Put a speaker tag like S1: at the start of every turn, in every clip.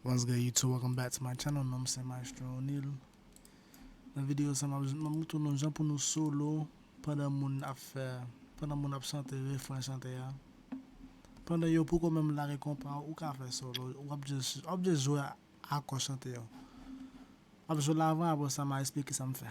S1: What's good, YouTube? Welcome back to my channel. I'm Maestro O'Neill. Dans la vidéo, ça m'a montré nos gens pour nous solo pendant mon affaire, pendant mon absence de refrain chanter. Pendant yo pourquoi même la récompense ou qu'a fait solo, ou juste jouer à quoi chanter. Après je l'avant après ça m'a expliqué ça me fait.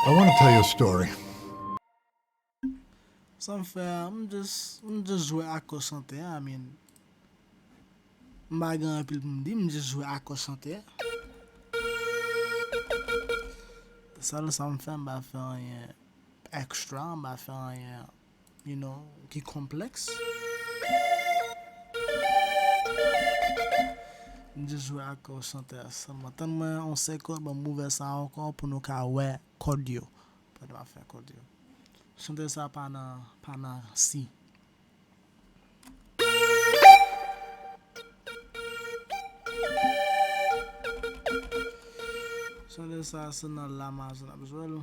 S2: I want to tell you a story.
S1: Ça me fait, I'm just jouer à quoi chanter. I mean, m'a grand pile me dit, just jouer à quoi chanter. Ça me fait, m'a faire un extra, m'a faire un, you know, qui complexe. Just jouer à quoi chanter seulement. Tellement on sait quoi, bon, mouver ça encore pour nous qu'à ouais, cordio. Pas de faire cordio. Chanter ça pendant si. Chanter ça c'est dans la masse, on a besoin.